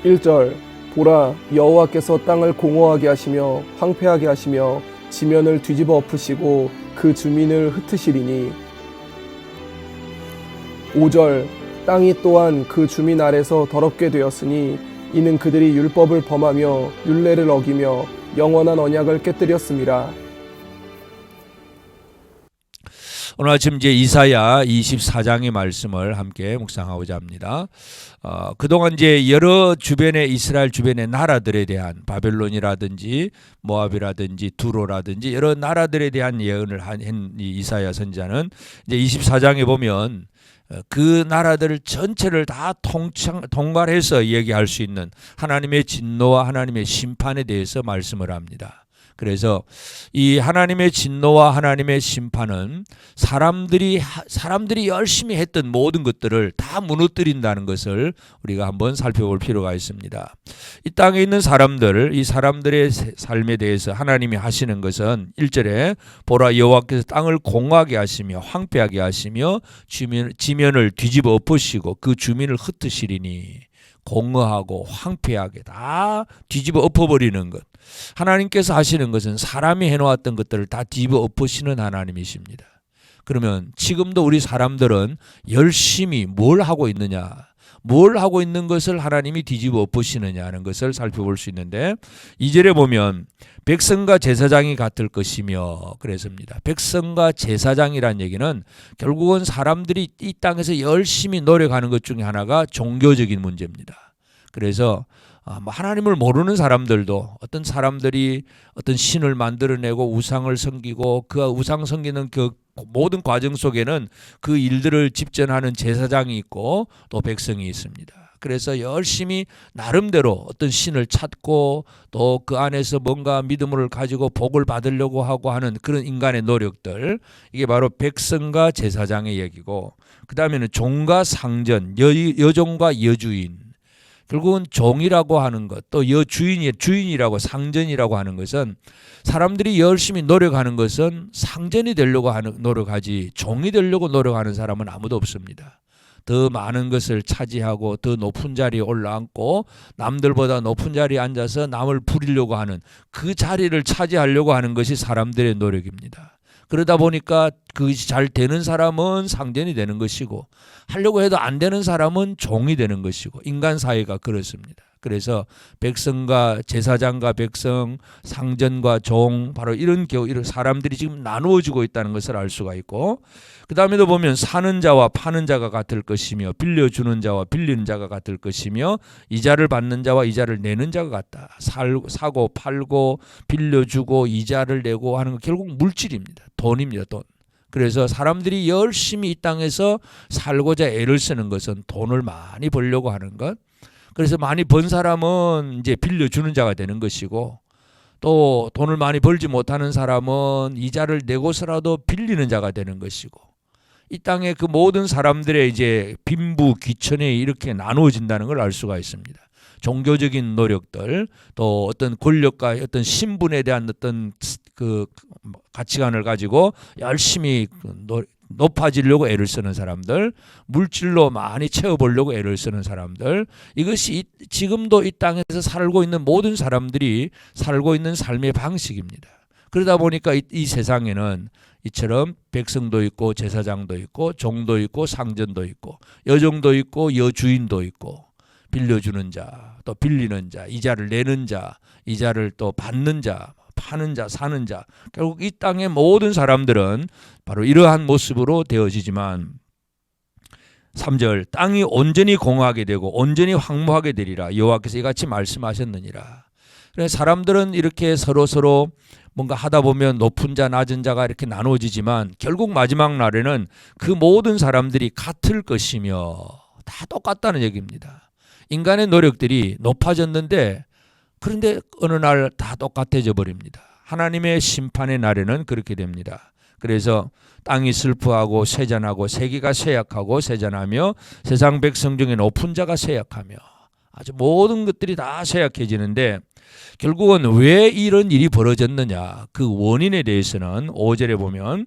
1절 보라 여호와께서 땅을 공허하게 하시며 황폐하게 하시며 지면을 뒤집어 엎으시고 그 주민을 흩으시리니 5절 땅이 또한 그 주민 아래서 더럽게 되었으니 이는 그들이 율법을 범하며 율례를 어기며 영원한 언약을 깨뜨렸음이라. 오늘 아침 이제 이사야 24장의 말씀을 함께 묵상하고자 합니다. 그동안 이제 여러 주변의 이스라엘 주변의 나라들에 대한 바벨론이라든지 모압이라든지 두로라든지 여러 나라들에 대한 예언을 한 이 이사야 선지자는 이제 24장에 보면 그 나라들 전체를 다 통괄해서 얘기할 수 있는 하나님의 진노와 하나님의 심판에 대해서 말씀을 합니다. 그래서 이 하나님의 진노와 하나님의 심판은 사람들이 열심히 했던 모든 것들을 다 무너뜨린다는 것을 우리가 한번 살펴볼 필요가 있습니다. 이 땅에 있는 사람들, 이 사람들의 삶에 대해서 하나님이 하시는 것은 1절에 보라 여호와께서 땅을 공허하게 하시며 황폐하게 하시며 지면을 뒤집어 엎으시고 그 주민을 흩으시리니, 공허하고 황폐하게 다 뒤집어 엎어버리는 것. 하나님께서 하시는 것은 사람이 해놓았던 것들을 다 뒤집어 엎으시는 하나님이십니다. 그러면 지금도 우리 사람들은 열심히 뭘 하고 있느냐, 뭘 하고 있는 것을 하나님이 뒤집어 엎으시느냐 하는 것을 살펴볼 수 있는데, 2절에 보면 백성과 제사장이 같을 것이며 그랬습니다. 백성과 제사장이란 얘기는 결국은 사람들이 이 땅에서 열심히 노력하는 것 중에 하나가 종교적인 문제입니다. 그래서 하나님을 모르는 사람들도 어떤 사람들이 어떤 신을 만들어내고 우상을 섬기고 그 우상 섬기는 그 모든 과정 속에는 그 일들을 집전하는 제사장이 있고 또 백성이 있습니다. 그래서 열심히 나름대로 어떤 신을 찾고 또 그 안에서 뭔가 믿음을 가지고 복을 받으려고 하고 하는 그런 인간의 노력들, 이게 바로 백성과 제사장의 얘기고, 그 다음에는 종과 상전, 여종과 여주인. 결국은 종이라고 하는 것, 또 주인이라고 상전이라고 하는 것은 사람들이 열심히 노력하는 것은 상전이 되려고 노력하지 종이 되려고 노력하는 사람은 아무도 없습니다. 더 많은 것을 차지하고 더 높은 자리에 올라앉고 남들보다 높은 자리에 앉아서 남을 부리려고 하는 그 자리를 차지하려고 하는 것이 사람들의 노력입니다. 그러다 보니까 그것이 잘 되는 사람은 상전이 되는 것이고 하려고 해도 안 되는 사람은 종이 되는 것이고, 인간 사회가 그렇습니다. 그래서 백성과 제사장과 백성, 상전과 종, 바로 이런 사람들이 지금 나누어지고 있다는 것을 알 수가 있고, 그 다음에도 보면 사는 자와 파는 자가 같을 것이며 빌려주는 자와 빌리는 자가 같을 것이며 이자를 받는 자와 이자를 내는 자가 같다. 사고 팔고 빌려주고 이자를 내고 하는 건 결국 물질입니다. 돈입니다. 돈. 그래서 사람들이 열심히 이 땅에서 살고자 애를 쓰는 것은 돈을 많이 벌려고 하는 것. 그래서 많이 번 사람은 이제 빌려주는 자가 되는 것이고, 또 돈을 많이 벌지 못하는 사람은 이자를 내고서라도 빌리는 자가 되는 것이고, 이 땅의 그 모든 사람들의 이제 빈부 귀천에 이렇게 나누어진다는 걸 알 수가 있습니다. 종교적인 노력들, 또 어떤 권력과 어떤 신분에 대한 어떤 그 가치관을 가지고 열심히 높아지려고 애를 쓰는 사람들, 물질로 많이 채워보려고 애를 쓰는 사람들, 이것이 지금도 이 땅에서 살고 있는 모든 사람들이 살고 있는 삶의 방식입니다. 그러다 보니까 이 세상에는 이처럼 백성도 있고 제사장도 있고 종도 있고 상전도 있고 여종도 있고 여주인도 있고 빌려주는 자, 또 빌리는 자, 이자를 내는 자, 이자를 또 받는 자, 파는 자, 사는 자, 결국 이 땅의 모든 사람들은 바로 이러한 모습으로 되어지지만, 3절 땅이 온전히 공허하게 되고 온전히 황무하게 되리라 여호와께서 이같이 말씀하셨느니라. 그래서 사람들은 이렇게 서로 뭔가 하다 보면 높은 자 낮은 자가 이렇게 나누어지지만 결국 마지막 날에는 그 모든 사람들이 같을 것이며 다 똑같다는 얘기입니다. 인간의 노력들이 높아졌는데 그런데 어느 날 다 똑같아져 버립니다. 하나님의 심판의 날에는 그렇게 됩니다. 그래서 땅이 슬퍼하고 쇠잔하고 세계가 쇠약하고 쇠잔하며 세상 백성 중에 높은 자가 쇠약하며 아주 모든 것들이 다 쇠약해지는데, 결국은 왜 이런 일이 벌어졌느냐, 그 원인에 대해서는 5절에 보면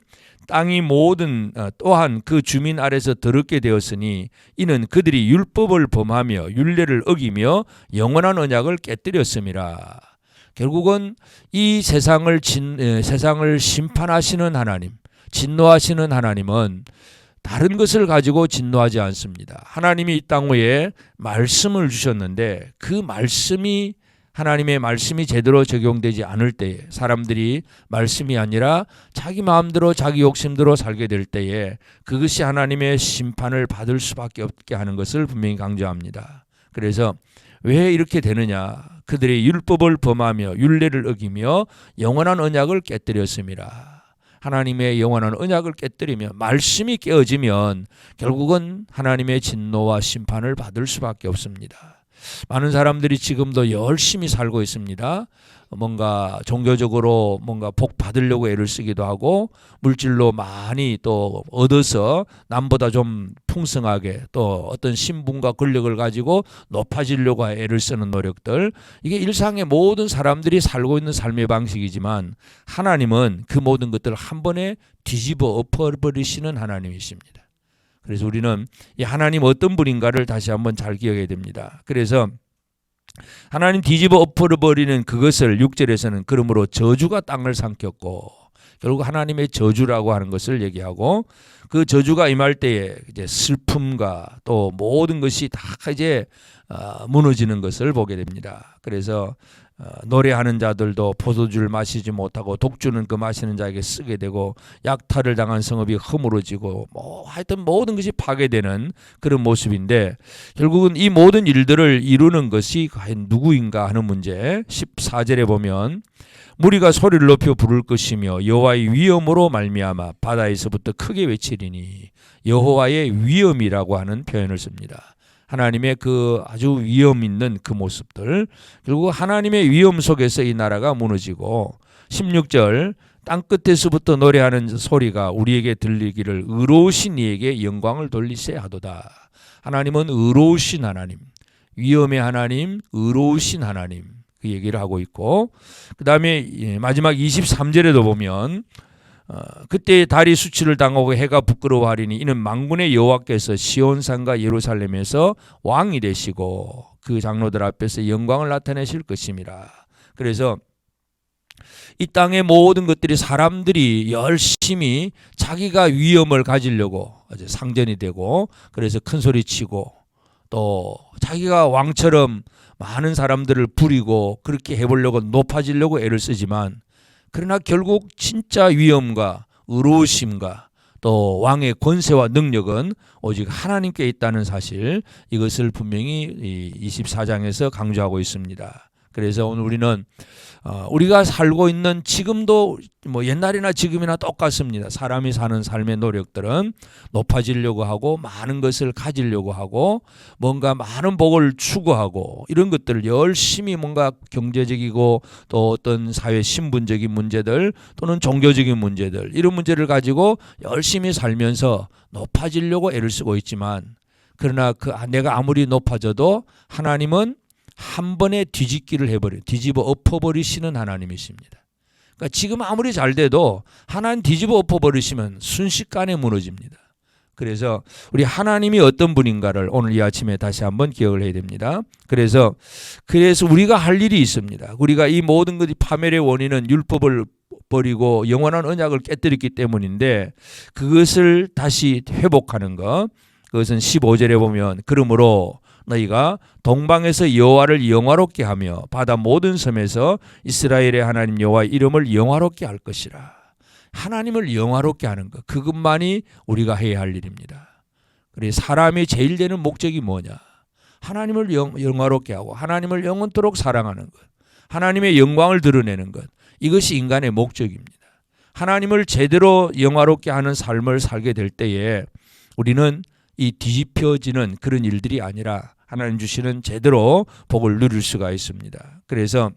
땅이 모든 또한 그 주민 아래서 더럽게 되었으니 이는 그들이 율법을 범하며 율례를 어기며 영원한 언약을 깨뜨렸음이라. 결국은 이 세상을 심판하시는 하나님, 진노하시는 하나님은 다른 것을 가지고 진노하지 않습니다. 하나님이 이 땅 위에 말씀을 주셨는데 그 말씀이 하나님의 말씀이 제대로 적용되지 않을 때에 사람들이 말씀이 아니라 자기 마음대로 자기 욕심대로 살게 될 때에 그것이 하나님의 심판을 받을 수밖에 없게 하는 것을 분명히 강조합니다. 그래서 왜 이렇게 되느냐? 그들의 율법을 범하며 율례를 어기며 영원한 언약을 깨뜨렸음이라. 하나님의 영원한 언약을 깨뜨리며 말씀이 깨어지면 결국은 하나님의 진노와 심판을 받을 수밖에 없습니다. 많은 사람들이 지금도 열심히 살고 있습니다. 뭔가 종교적으로 뭔가 복 받으려고 애를 쓰기도 하고 물질로 많이 또 얻어서 남보다 좀 풍성하게 또 어떤 신분과 권력을 가지고 높아지려고 애를 쓰는 노력들, 이게 일상의 모든 사람들이 살고 있는 삶의 방식이지만 하나님은 그 모든 것들을 한 번에 뒤집어 엎어버리시는 하나님이십니다. 그래서 우리는 이 하나님 어떤 분인가를 다시 한번 잘 기억해야 됩니다. 그래서 하나님 뒤집어 엎어버리는 그것을 6절에서는 그러므로 저주가 땅을 삼켰고, 결국 하나님의 저주라고 하는 것을 얘기하고, 그 저주가 임할 때에 이제 슬픔과 또 모든 것이 다 이제 무너지는 것을 보게 됩니다. 그래서 노래하는 자들도 포도주를 마시지 못하고 독주는 그 마시는 자에게 쓰게 되고 약탈을 당한 성읍이 허물어지고 하여튼 모든 것이 파괴되는 그런 모습인데, 결국은 이 모든 일들을 이루는 것이 과연 누구인가 하는 문제. 14절에 보면 무리가 소리를 높여 부를 것이며 여호와의 위엄으로 말미암아 바다에서부터 크게 외치리니, 여호와의 위엄이라고 하는 표현을 씁니다. 하나님의 그 아주 위엄 있는 그 모습들, 결국 하나님의 위엄 속에서 이 나라가 무너지고, 16절 땅끝에서부터 노래하는 소리가 우리에게 들리기를 의로우신 이에게 영광을 돌리세 하도다. 하나님은 의로우신 하나님, 위엄의 하나님, 의로우신 하나님, 그 얘기를 하고 있고, 그 다음에 마지막 23절에도 보면 그때 달이 수치를 당하고 해가 부끄러워하리니 이는 만군의 여호와께서 시온산과 예루살렘에서 왕이 되시고 그 장로들 앞에서 영광을 나타내실 것임이라. 그래서 이 땅의 모든 것들이 사람들이 열심히 자기가 위엄을 가지려고 상전이 되고, 그래서 큰 소리 치고 또 자기가 왕처럼 많은 사람들을 부리고 그렇게 해보려고 높아지려고 애를 쓰지만, 그러나 결국 진짜 위엄과 의로우심과 또 왕의 권세와 능력은 오직 하나님께 있다는 사실, 이것을 분명히 24장에서 강조하고 있습니다. 그래서 오늘 우리는 우리가 살고 있는 지금도 뭐 옛날이나 지금이나 똑같습니다. 사람이 사는 삶의 노력들은 높아지려고 하고 많은 것을 가지려고 하고 뭔가 많은 복을 추구하고 이런 것들을 열심히 뭔가 경제적이고 또 어떤 사회 신분적인 문제들 또는 종교적인 문제들, 이런 문제를 가지고 열심히 살면서 높아지려고 애를 쓰고 있지만, 그러나 내가 아무리 높아져도 하나님은 한 번에 뒤집기를 뒤집어 엎어버리시는 하나님이십니다. 그러니까 지금 아무리 잘 돼도 하나님 뒤집어 엎어버리시면 순식간에 무너집니다. 그래서 우리 하나님이 어떤 분인가를 오늘 이 아침에 다시 한번 기억을 해야 됩니다. 그래서 우리가 할 일이 있습니다. 우리가 이 모든 것이 파멸의 원인은 율법을 버리고 영원한 언약을 깨뜨렸기 때문인데, 그것을 다시 회복하는 것, 그것은 15절에 보면 그러므로 너희가 동방에서 여호와를 영화롭게 하며 바다 모든 섬에서 이스라엘의 하나님 여호와의 이름을 영화롭게 할 것이라. 하나님을 영화롭게 하는 것, 그것만이 우리가 해야 할 일입니다. 그래서 사람이 제일 되는 목적이 뭐냐? 하나님을 영화롭게 하고 하나님을 영원토록 사랑하는 것, 하나님의 영광을 드러내는 것, 이것이 인간의 목적입니다. 하나님을 제대로 영화롭게 하는 삶을 살게 될 때에 우리는 이 뒤집혀지는 그런 일들이 아니라 하나님 주시는 제대로 복을 누릴 수가 있습니다. 그래서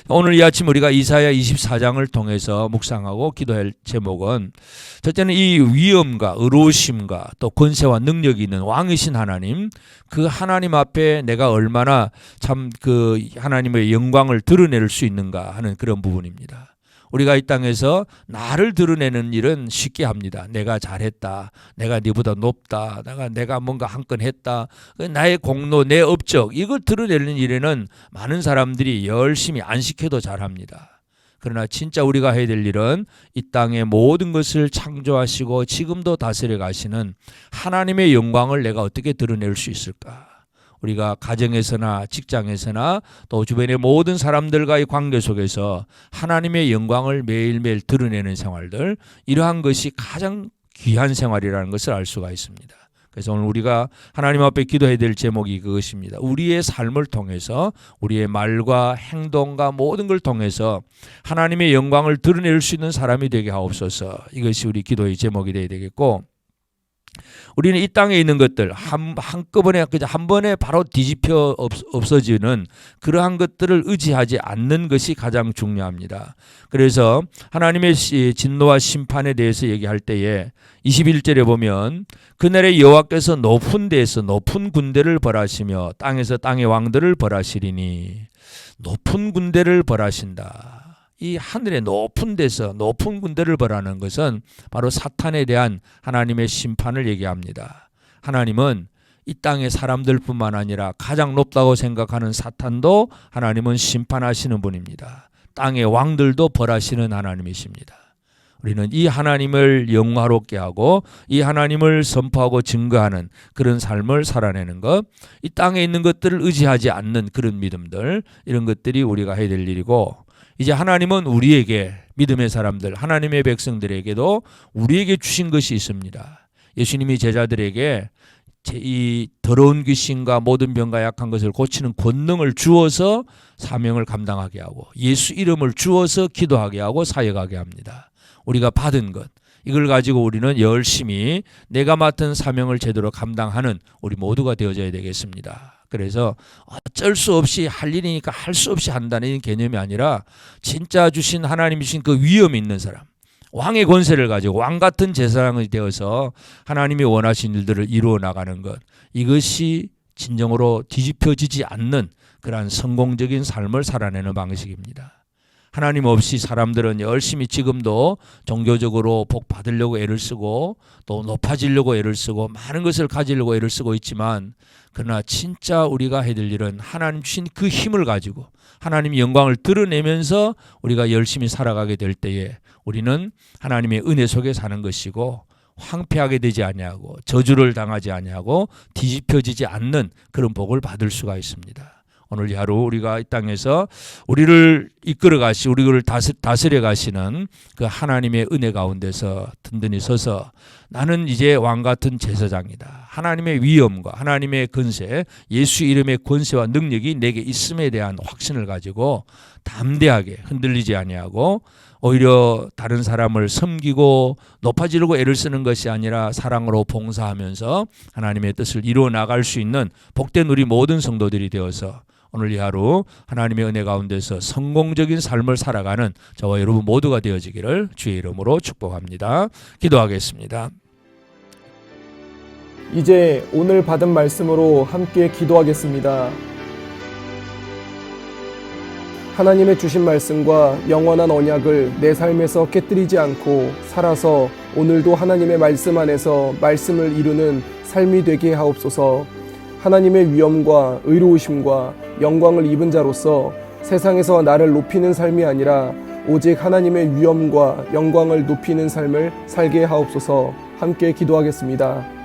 오늘 이 아침 우리가 이사야 24장을 통해서 묵상하고 기도할 제목은, 첫째는 이 위엄과 의로우심과 또 권세와 능력이 있는 왕이신 하나님, 그 하나님 앞에 내가 얼마나 참 그 하나님의 영광을 드러낼 수 있는가 하는 그런 부분입니다. 우리가 이 땅에서 나를 드러내는 일은 쉽게 합니다. 내가 잘했다. 내가 네보다 높다. 내가 뭔가 한 건 했다. 나의 공로, 내 업적 이걸 드러내는 일에는 많은 사람들이 열심히 안 시켜도 잘합니다. 그러나 진짜 우리가 해야 될 일은 이 땅의 모든 것을 창조하시고 지금도 다스려 가시는 하나님의 영광을 내가 어떻게 드러낼 수 있을까? 우리가 가정에서나 직장에서나 또 주변의 모든 사람들과의 관계 속에서 하나님의 영광을 매일매일 드러내는 생활들, 이러한 것이 가장 귀한 생활이라는 것을 알 수가 있습니다. 그래서 오늘 우리가 하나님 앞에 기도해야 될 제목이 그것입니다. 우리의 삶을 통해서, 우리의 말과 행동과 모든 걸 통해서 하나님의 영광을 드러낼 수 있는 사람이 되게 하옵소서. 이것이 우리 기도의 제목이 되어야 되겠고, 우리는 이 땅에 있는 것들 한꺼번에 그냥 한 번에 바로 뒤집혀 없어지는 그러한 것들을 의지하지 않는 것이 가장 중요합니다. 그래서 하나님의 진노와 심판에 대해서 얘기할 때에 21절에 보면 그날에 여호와께서 높은 데에서 높은 군대를 벌하시며 땅에서 땅의 왕들을 벌하시리니, 높은 군대를 벌하신다. 이 하늘의 높은 데서 높은 군대를 벌하는 것은 바로 사탄에 대한 하나님의 심판을 얘기합니다. 하나님은 이 땅의 사람들뿐만 아니라 가장 높다고 생각하는 사탄도 하나님은 심판하시는 분입니다. 땅의 왕들도 벌하시는 하나님이십니다. 우리는 이 하나님을 영화롭게 하고 이 하나님을 선포하고 증거하는 그런 삶을 살아내는 것, 이 땅에 있는 것들을 의지하지 않는 그런 믿음들, 이런 것들이 우리가 해야 될 일이고, 이제 하나님은 우리에게, 믿음의 사람들, 하나님의 백성들에게도 우리에게 주신 것이 있습니다. 예수님이 제자들에게 이 더러운 귀신과 모든 병과 약한 것을 고치는 권능을 주어서 사명을 감당하게 하고, 예수 이름을 주어서 기도하게 하고 사역하게 합니다. 우리가 받은 것, 이걸 가지고 우리는 열심히 내가 맡은 사명을 제대로 감당하는 우리 모두가 되어져야 되겠습니다. 그래서 어쩔 수 없이 할 일이니까 할 수 없이 한다는 개념이 아니라 진짜 주신 하나님이 주신 그 위엄이 있는 사람, 왕의 권세를 가지고 왕 같은 제사장이 되어서 하나님이 원하신 일들을 이루어 나가는 것, 이것이 진정으로 뒤집혀지지 않는 그러한 성공적인 삶을 살아내는 방식입니다. 하나님 없이 사람들은 열심히 지금도 종교적으로 복 받으려고 애를 쓰고 또 높아지려고 애를 쓰고 많은 것을 가지려고 애를 쓰고 있지만, 그러나 진짜 우리가 해야 될 일은 하나님 주신 그 힘을 가지고 하나님 영광을 드러내면서 우리가 열심히 살아가게 될 때에 우리는 하나님의 은혜 속에 사는 것이고, 황폐하게 되지 아니하고 저주를 당하지 아니하고 뒤집혀지지 않는 그런 복을 받을 수가 있습니다. 오늘 이 하루 우리가 이 땅에서 우리를 이끌어 가시, 우리를 다스려 가시는 그 하나님의 은혜 가운데서 든든히 서서 나는 이제 왕 같은 제사장이다. 하나님의 위엄과 하나님의 권세, 예수 이름의 권세와 능력이 내게 있음에 대한 확신을 가지고 담대하게 흔들리지 아니하고, 오히려 다른 사람을 섬기고 높아지려고 애를 쓰는 것이 아니라 사랑으로 봉사하면서 하나님의 뜻을 이루어 나갈 수 있는 복된 우리 모든 성도들이 되어서 오늘 이 하루 하나님의 은혜 가운데서 성공적인 삶을 살아가는 저와 여러분 모두가 되어지기를 주의 이름으로 축복합니다. 기도하겠습니다. 이제 오늘 받은 말씀으로 함께 기도하겠습니다. 하나님의 주신 말씀과 영원한 언약을 내 삶에서 깨뜨리지 않고 살아서 오늘도 하나님의 말씀 안에서 말씀을 이루는 삶이 되게 하옵소서. 하나님의 위엄과 의로우심과 영광을 입은 자로서 세상에서 나를 높이는 삶이 아니라 오직 하나님의 위엄과 영광을 높이는 삶을 살게 하옵소서. 함께 기도하겠습니다.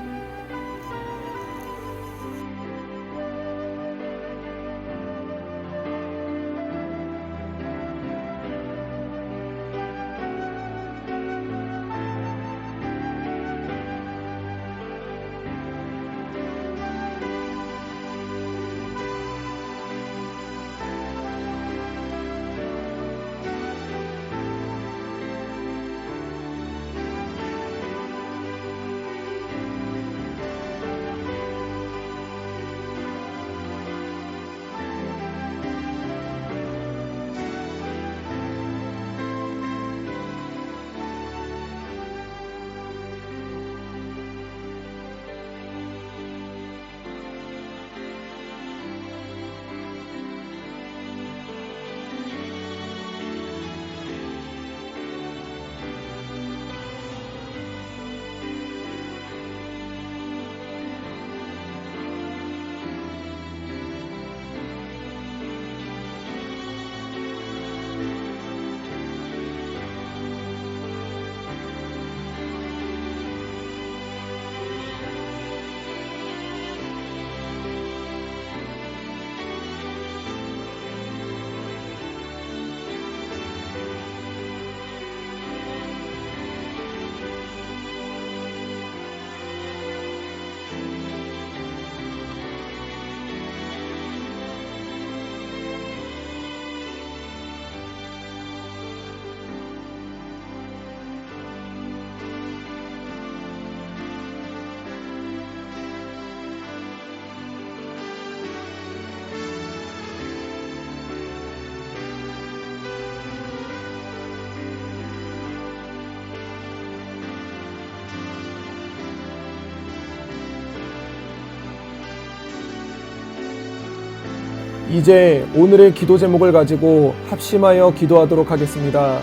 이제 오늘의 기도 제목을 가지고 합심하여 기도하도록 하겠습니다.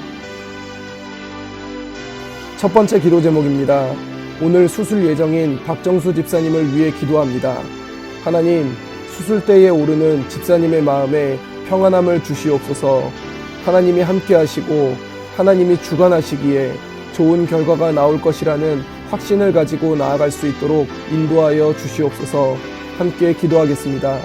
첫 번째 기도 제목입니다. 오늘 수술 예정인 박정수 집사님을 위해 기도합니다. 하나님, 수술대에 오르는 집사님의 마음에 평안함을 주시옵소서. 하나님이 함께 하시고 하나님이 주관하시기에 좋은 결과가 나올 것이라는 확신을 가지고 나아갈 수 있도록 인도하여 주시옵소서. 함께 기도하겠습니다.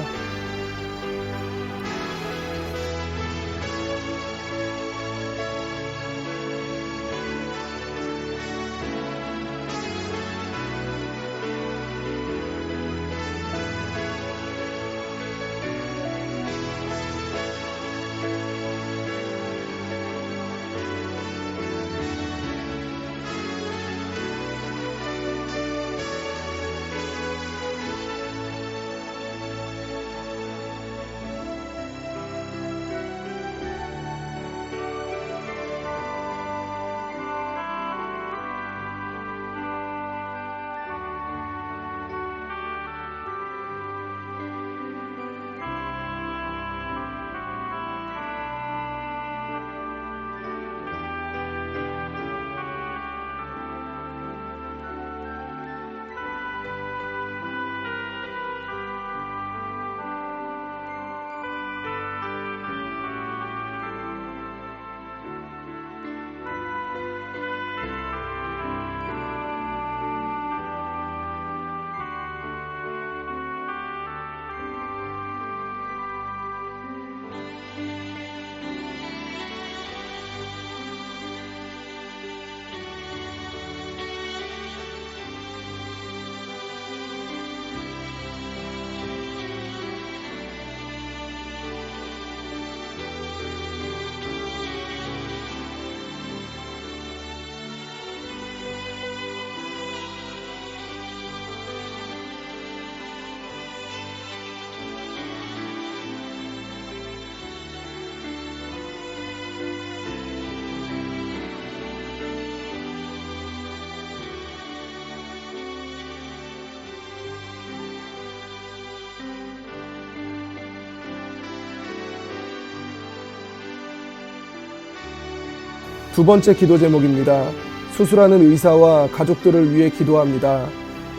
두 번째 기도 제목입니다. 수술하는 의사와 가족들을 위해 기도합니다.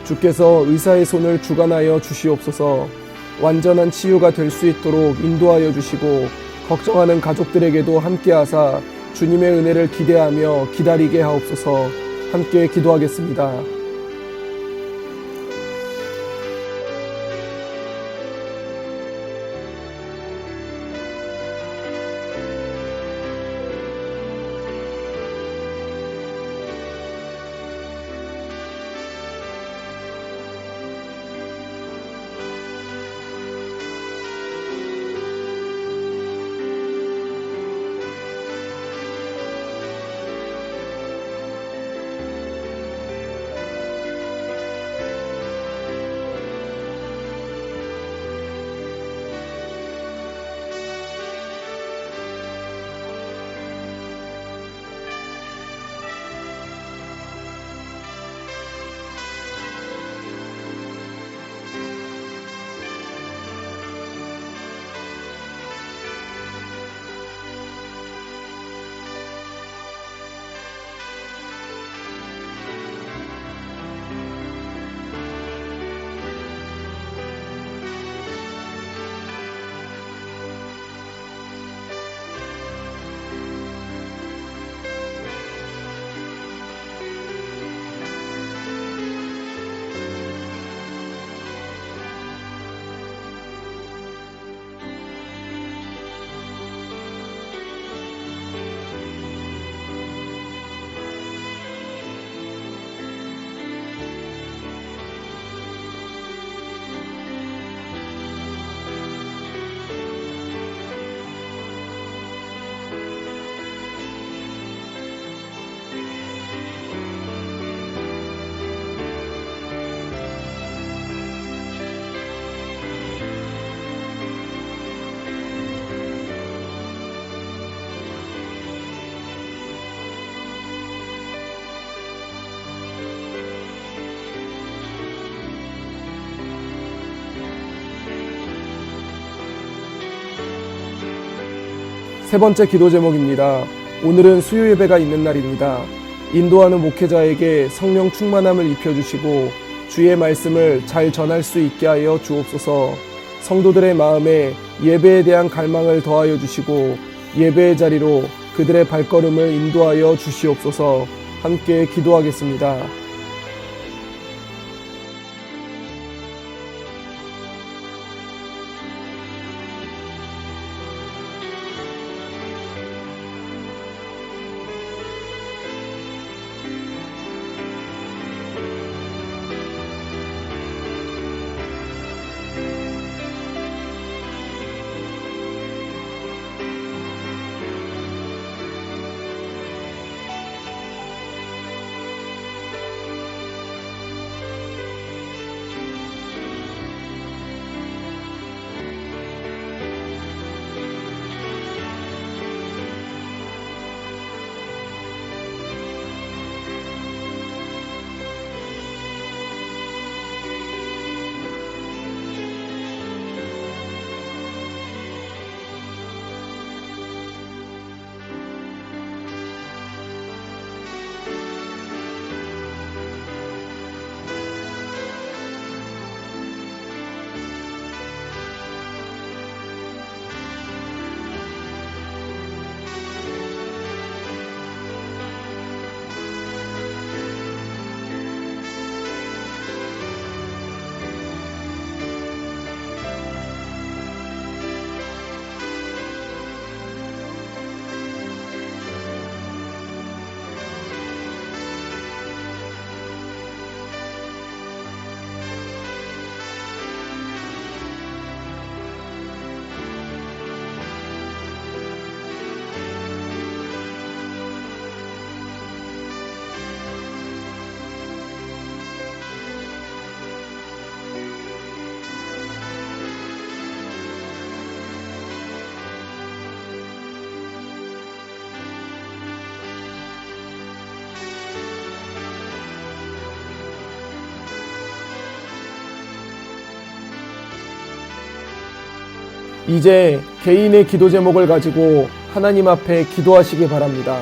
주께서 의사의 손을 주관하여 주시옵소서. 완전한 치유가 될 수 있도록 인도하여 주시고 걱정하는 가족들에게도 함께하사 주님의 은혜를 기대하며 기다리게 하옵소서. 함께 기도하겠습니다. 세 번째 기도 제목입니다. 오늘은 수요 예배가 있는 날입니다. 인도하는 목회자에게 성령 충만함을 입혀주시고 주의 말씀을 잘 전할 수 있게 하여 주옵소서. 성도들의 마음에 예배에 대한 갈망을 더하여 주시고 예배의 자리로 그들의 발걸음을 인도하여 주시옵소서. 함께 기도하겠습니다. 이제 개인의 기도 제목을 가지고 하나님 앞에 기도하시기 바랍니다.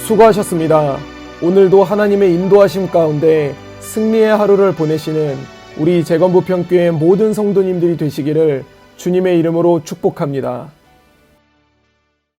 수고하셨습니다. 오늘도 하나님의 인도하심 가운데 승리의 하루를 보내시는 우리 재건부평교회 모든 성도님들이 되시기를 주님의 이름으로 축복합니다.